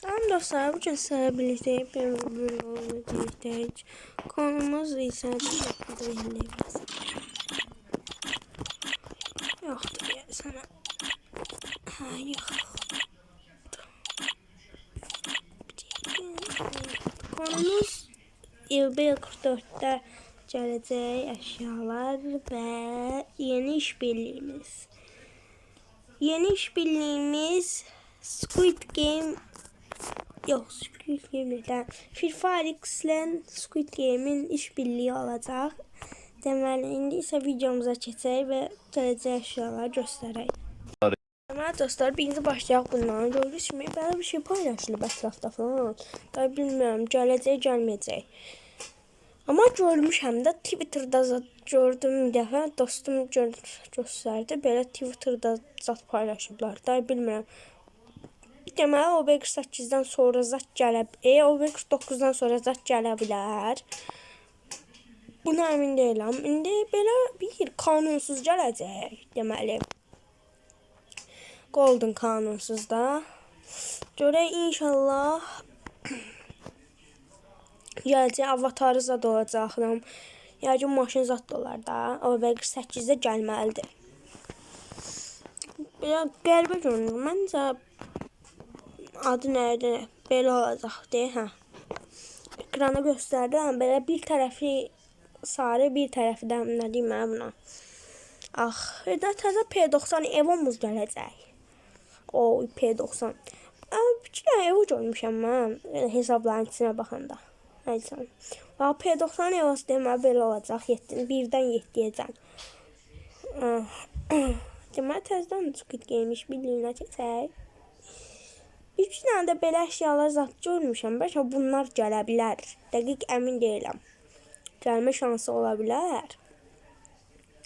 Salam dostlar, bugün sizlerle birlikte bir bölümle birlikteyiz. Konumuz ise yoktur ya sana. Yok. Konumuz B44'te gələcək əşyalar və yeni işbirliyimiz. Yeni işbirliyimiz Squid Game yok, Squid Game'den FIFA ile Squid Game'in işbirliği olacaq. Deməli, indi isə videomuza keçək və gələcək əşyaları göstərək. Deməli dostlar, birinci başlayaq bundan. Gördüyünüz kimi belə bir şey paylaşılıb ətrafda falan. Da bilmirəm, gələcək, gəlməyəcək. Amma görmüşəm də Twitter'da gördüm bir dəfə, dostum göstərdi. Belə Twitter'da zat paylaşıblar. Da bilmirəm. Deməli, OB48-dən sonra zat gələ bilər. OB49-dan sonra zat gələ bilər. Buna əmin deyiləm. İndi belə bir qanunsuz gələcək. Deməli, Golden qanunsuz da. Görək inşallah gələcək avatarı zad olacaq. Yəqin maşın zad da olar da. OB48-də gəlməlidir. Belə qəribə görünür. Məncə adı nədir? Belə olacaqdı, hə. Ekrana göstərdim. Belə bir tərəfi sarı, bir tərəfi də nə deyim mən buna. Ax, təzə P90 Evo'muz gələcək. O P90. Bir də Evo görmüşəm mən hesabların içinə baxanda. Nəysə. P90 Evo'su deməli belə olacaq. 1-dən 7-yəcən. Deməli təzədən Squid Game işbirliyinə keçək. İki dənə də belə əşyalar zat görmüşəm. Bəlkə bunlar gələ bilər. Dəqiq əmin deyiləm. Gəlmə şansı ola bilər.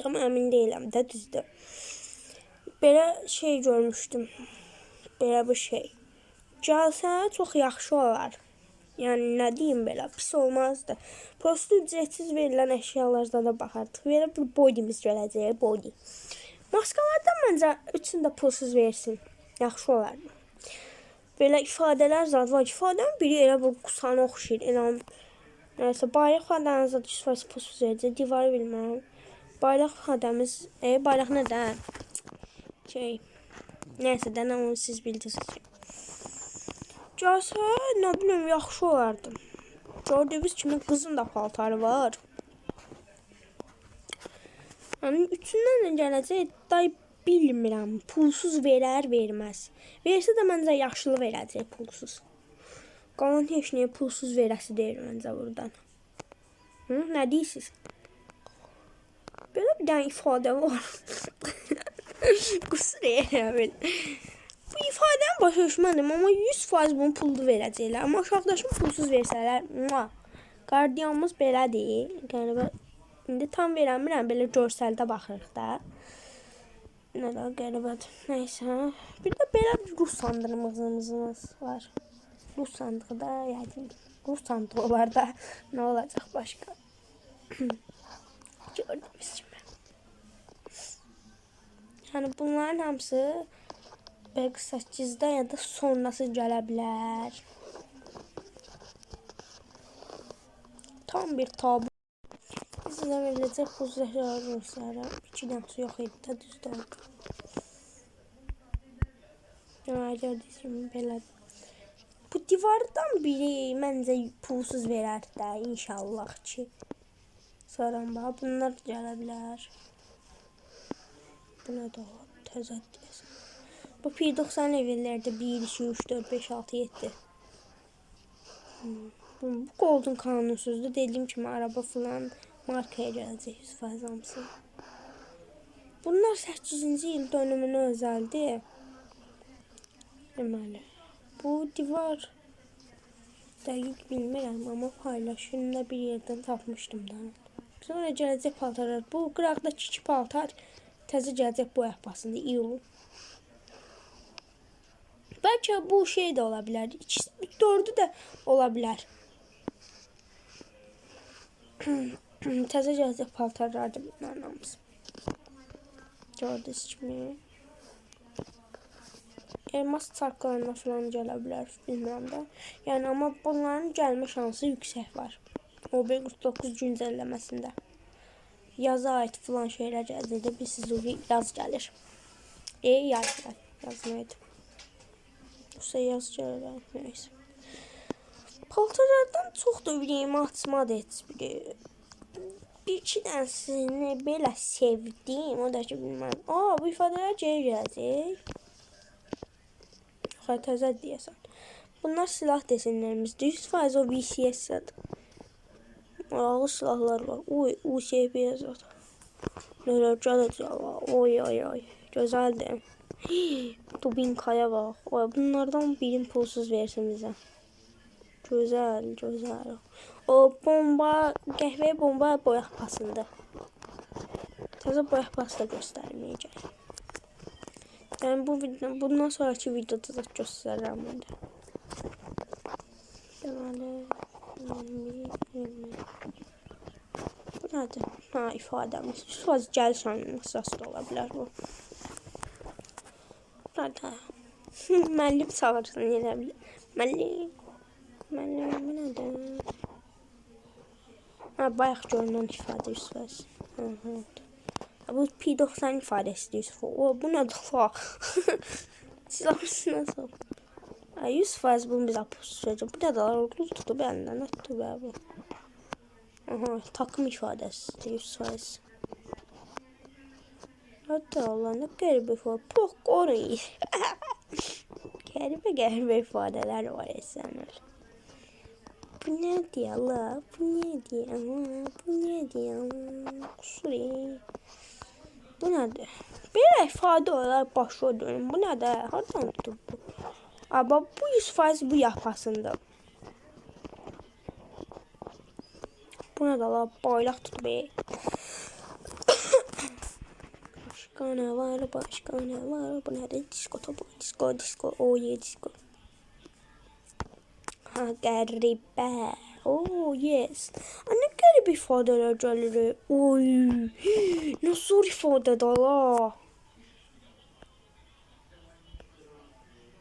Amma əmin deyiləm də, düzdür. Belə şey görmüşdüm. Belə bir şey. Gəlsə çox yaxşı olar. Yəni nə deyim belə, pis olmazdı. Prosto ücretsiz verilən əşyalardan da baxardıq. Belə bir body'miz gələcək, body. Maskalardan məncə üçün də pulsuz versin. Yaxşı olardı. Belə ifadələr zat var. İfadənin biri elə bir qusana oxşayır. Nəysə, bayraq ifadənin zat 100% pulsuz verəcək. Divarı bilməm. Bayraq ifadəmiz, bayraq nədən? Nəysə, dənə onu siz bilirsiniz. Gəlsə, nə biləm, yaxşı olardı. Gördüyünüz kimi qızın da paltarı var. Yəni, üçündən də gələcək, day bilmirəm, pulsuz verər, verməz. Versə də məncə yaşlı verəcək pulsuz. Qalan heç nəyə pulsuz verəsi deyil məncə buradan. Nə deyirsiniz? Belə bir dənə ifadə var. Qusur elə. Bu ifadəni başa düşmədim, amma 100% bunu pullu verəcəklər. Amma uşaqdaşım pulsuz versələr, qardiyanımız belədir. Qəribə. İndi tam verəmirəm, belə görsəldə baxırıq da. Nə də qəribədir. Nəysə. Bir də belə bir Rus sandığımız var. Rus sandığı da, yəqin Rus sandığı olar da. Nə olacaq başqa? Gördüyünüz kimi. Yəni bunların hamısı belki 8-də ya da sonrası gələ bilər. Tam bir tabu. Sizə veriləcək bu zəhərlər Ruslara. 2 dənəsi yox idi də, düzdür. Gördüyünüz kimi belədir. Bu divardan biri məncə pulsuz verər də, inşallah ki. Sonra bunlar gələ bilər. Buna da təzə deyəsən. Bu P90 levellərdə 1, 2, 3, 4, 5, 6, 7. Bu Golden qanunsuzdur. Dediyim kimi araba falan markaya gələcək 100% hamısı. Bunlar 8-ci il dönümünə özəldir. Deməli, bu divar dəqiq bilmirəm, amma paylaşımda bir yerdən tapmışdım da. Sonra gələcək paltarlar. Bu qıraqdakı 2 paltar təzə gələcək bu yapasında iyul. Bəlkə bu şey də ola bilər. 4-ü də ola bilər. Təzə gələcək paltarlardır bunların hamısı. Gördüyünüz kimi. elmas çarklarına falan gələ bilər, bilmirəm də. Yəni amma bunların gəlmə şansı yüksək var. OB49 güncəlləməsində. Yaza aid falan şeylər gəldi. Bilirsiz, yaz gəlir. Yaz neydi? Yoxsa yaz gəlir, neyse. Paltarlardan çox da ürəyimi açmadı heç biri. Bir-iki dənəsini belə sevdim. O da ki, bilməm. Bu ifadələr geri gələcək. Təzə deyəsən. Bunlar silah desenlərimizdir. 100% o VCS-dir. Ağır silahlar var. USP yazır. Nələr gələcək. Oy. Gözəldir. Dubinkaya bax. Bunlardan birini pulsuz versin bizə. Gözəl. O bomba, qəhvəyə bomba boyaq pasında. Təzə boyaq pası da göstərməyəcək. Yəni bundan sonraki videoda da göstərirəm mən də. Deməli, bu nədir? İfadəmiz. Sadəcə gəl şansı da ola bilər bu. Burada müəllim çağırsın elə bilər. Müəllim, bu nədir? Bayaq görünən ifadə 100%. Bu P90 ifadəsidir. Bu nədir? Silahsız nasıl? 100% bunu bizə pusacaq. Bu nədir? Ruz tutub əlindən. Nə tutub bu? Takım ifadəsidir 100%. Hatta Allah, nə qəribə ifadə. Pox, qoruyur. Qəribə ifadələr var əsənlər. Bu nədir Allah? Bu nədir? Qusuri. Bu nədir? Belə ifadə olaraq başa dönüm. Bu nədir? Hardan tutub bu? Bu 100% bu yapasındır. Bu nədir Allah? Bayraq tutub. Başqa nə var? Bu nədir? Disko topu. Disko. Disko. Qəribə. Yes. Nə qəribə ifadələr gəlir. Nə zor ifadədir Allah.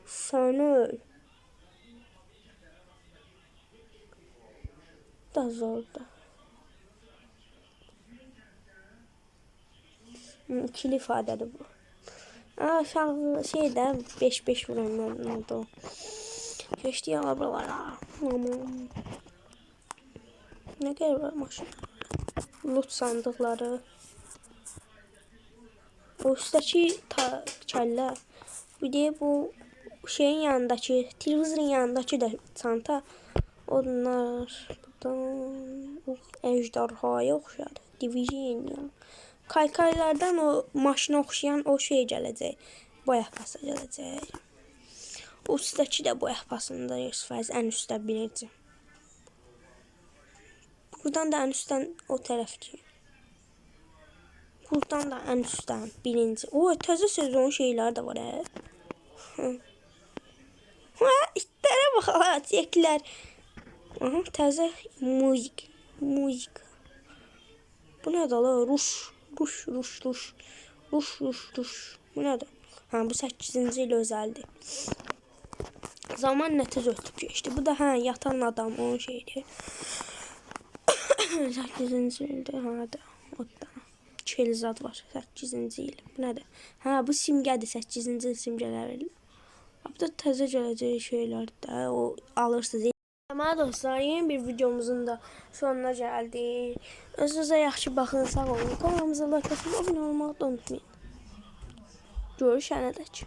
Sən öl. Da zordur. İkili ifadədir bu. Şeydə 5-5 vuranlar oldu. Keçdi arabalara. Nə qədər var maşın? Loot sandıqları. O üstəki kəllə. Bir de bu şeyin yanındakı, televizorun yanındakı da çanta. Onlar buradan ejderhaya oxşadı. Division. Kaykaylardan o maşına oxşayan o şey gələcək. Boyaq pası gələcək. O üstəki də boyaq pasında 100% ən üstdə birinci. Buradan da ən üstdən o tərəfki. Buradan da ən üstdən birinci. Təzə sezon şeyləri də var. İtlərə bax, çəklər. Təzə müzik. Bu nədir la? Ruş. Bu nədir? Bu 8-ci il özəldir. Zaman nətəcə ötüb keçdi. Bu da yatan adam onun şeydir. 8-ci ildir. Çelizad var. 8-ci il. Bu nədir? Bu simgədir. 8-ci il simgələri. Bu da təzə gələcək şeylərdir. O alırsınız. Deməli dostlar, yeni bir videomuzun da sonuna gəldik. Özünüzə yaxşı baxın, sağ olun. Kanalımıza like atın, abunə olmağı da unutmayın. Görüşənədək.